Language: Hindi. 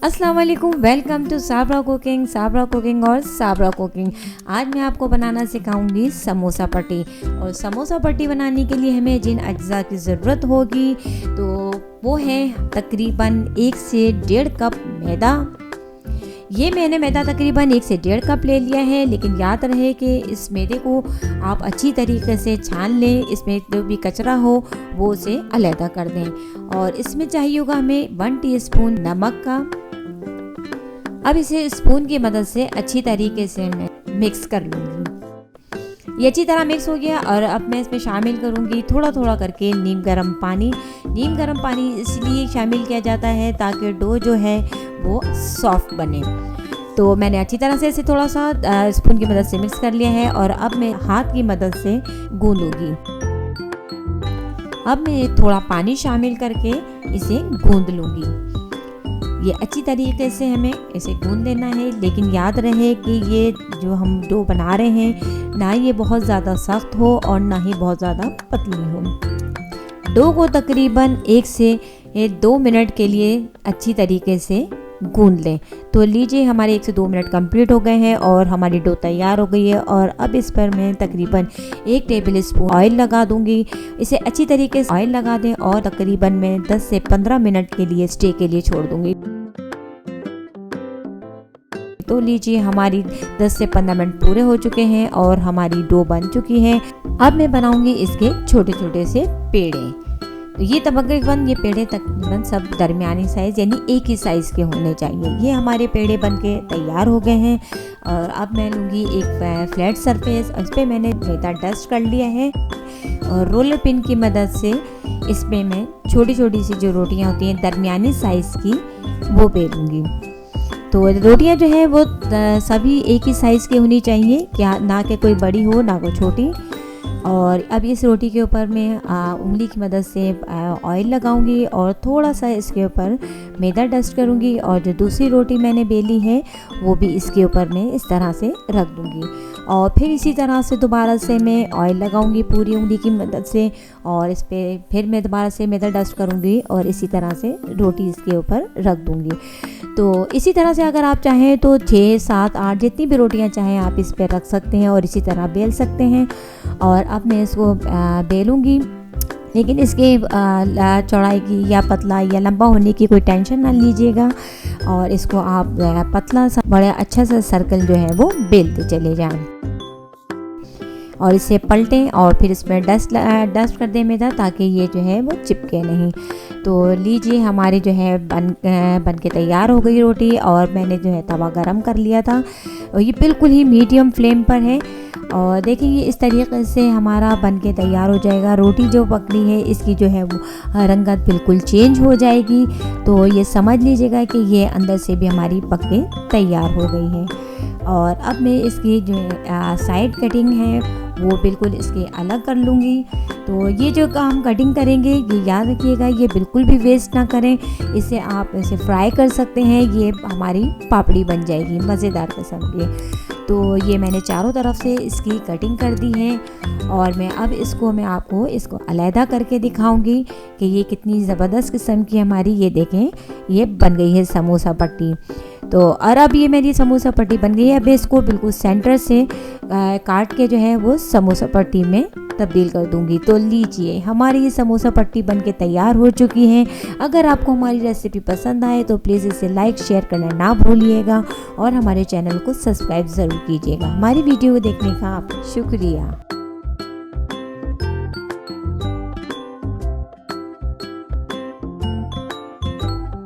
अस्सलाम वालेकुम, वेलकम टू साबरा कुकिंग और साबरा कुकिंग। आज मैं आपको बनाना सिखाऊंगी समोसा पट्टी। और समोसा पट्टी बनाने के लिए हमें जिन अज्जा की ज़रूरत होगी तो वो है तकरीबन 1 से 1.5 कप मैदा। ये मैंने मैदा तकरीबन 1 से 1.5 कप ले लिया है, लेकिन याद रहे कि इस मैदे को आप अच्छी तरीके से छान लें, इसमें जो भी कचरा हो वो उसे अलहदा कर दें। और इसमें चाहिए होगा हमें 1 टीस्पून नमक का। अब इसे स्पून की मदद से अच्छी तरीके से मैं मिक्स कर लूँगी। ये अच्छी तरह मिक्स हो गया और अब मैं इसमें शामिल करूँगी थोड़ा थोड़ा करके नीम गर्म पानी। नीम गर्म पानी इसलिए शामिल किया जाता है ताकि डो जो है वो सॉफ्ट बने। तो मैंने अच्छी तरह से इसे थोड़ा सा स्पून की मदद से मिक्स कर लिया है और अब मैं हाथ की मदद से गूंदूंगी। अब मैं थोड़ा पानी शामिल करके इसे गूंद लूँगी। ये अच्छी तरीके से हमें इसे गूंद लेना है, लेकिन याद रहे कि ये जो हम डो बना रहे हैं ना ये बहुत ज़्यादा सख्त हो और ना ही बहुत ज़्यादा पतली हो। डो को तकरीबन 1 से 2 मिनट के लिए अच्छी तरीके से गूंद लें। तो लीजिए हमारे 1 से 2 मिनट कंप्लीट हो गए हैं और हमारी डो तैयार हो गई है। और अब इस पर मैं तकरीबन 1 टेबल स्पून ऑयल लगा दूंगी। इसे अच्छी तरीके से ऑयल लगा दें और तकरीबन मैं 10 से 15 मिनट के लिए स्टे के लिए छोड़ दूंगी। तो लीजिए हमारी 10 से 15 मिनट पूरे हो चुके हैं और हमारी डो बन चुकी है। अब मैं बनाऊंगी इसके छोटे छोटे से पेड़े। तो ये तकरीबन ये पेड़े तकरीबन सब दरमियानी साइज़ यानी एक ही साइज़ के होने चाहिए। ये हमारे पेड़े बनके तैयार हो गए हैं। और अब मैं लूँगी एक फ्लैट सरफेस, उस पर मैंने मैदा डस्ट कर लिया है और रोलर पिन की मदद से इसमें मैं छोटी छोटी सी जो रोटियाँ होती हैं दरमियानी साइज़ की वो बेलूँगी। तो रोटियां जो है वो सभी एक ही साइज़ की होनी चाहिए, क्या ना कि कोई बड़ी हो ना कोई छोटी। और अब इस रोटी के ऊपर मैं उंगली की मदद से ऑयल लगाऊंगी और थोड़ा सा इसके ऊपर मैदा डस्ट करूंगी। और जो दूसरी रोटी मैंने बेली है वो भी इसके ऊपर मैं इस तरह से रख दूंगी। और फिर इसी तरह से दोबारा से मैं ऑयल लगाऊंगी पूरी उंगली की मदद से और इस पर फिर मैं दोबारा से मैदा डस्ट करूंगी और इसी तरह से रोटी इसके ऊपर रख दूंगी। तो इसी तरह से अगर आप चाहें तो 6, 7, 8 जितनी भी रोटियां चाहें आप इस पर रख सकते हैं और इसी तरह बेल सकते हैं। और अब मैं इसको बेलूँगी, लेकिन इसके चौड़ाई की या पतला या लंबा होने की कोई टेंशन ना लीजिएगा। और इसको आप पतला सा बड़ा अच्छा सा सर्कल जो है वो बेलते चले जाएं और इसे पलटें और फिर इसमें डस्ट कर दें मैदा ताकि ये जो है वो चिपके नहीं। तो लीजिए हमारी जो है बन के तैयार हो गई रोटी। और मैंने जो है तवा गरम कर लिया था और ये बिल्कुल ही मीडियम फ्लेम पर है। और देखिए इस तरीके से हमारा बन के तैयार हो जाएगा। रोटी जो पकड़ी है इसकी जो है वो रंगत बिल्कुल चेंज हो जाएगी। तो ये समझ लीजिएगा कि ये अंदर से भी हमारी पक के तैयार हो गई है। और अब मैं इसकी जो साइड कटिंग है वो बिल्कुल इसके अलग कर लूँगी। तो ये जो हम कटिंग करेंगे ये याद रखिएगा ये बिल्कुल भी वेस्ट ना करें। इसे आप इसे फ्राई कर सकते हैं, ये हमारी पापड़ी बन जाएगी मज़ेदार किस्म की। तो ये मैंने चारों तरफ से इसकी कटिंग कर दी है और मैं अब मैं आपको इसको अलहदा करके दिखाऊंगी कि ये कितनी ज़बरदस्त किस्म की हमारी ये देखें ये बन गई है समोसा पट्टी। तो और अब ये मेरी समोसा पट्टी बन गई है। अब इसको बिल्कुल सेंटर से काट के जो है वो समोसा पट्टी में तब्दील कर दूंगी। तो लीजिए हमारी ये समोसा पट्टी बन के तैयार हो चुकी है। अगर आपको हमारी रेसिपी पसंद आए तो प्लीज़ इसे लाइक शेयर करना ना भूलिएगा और हमारे चैनल को सब्सक्राइब ज़रूर कीजिएगा। हमारी वीडियो को देखने का आपका शुक्रिया।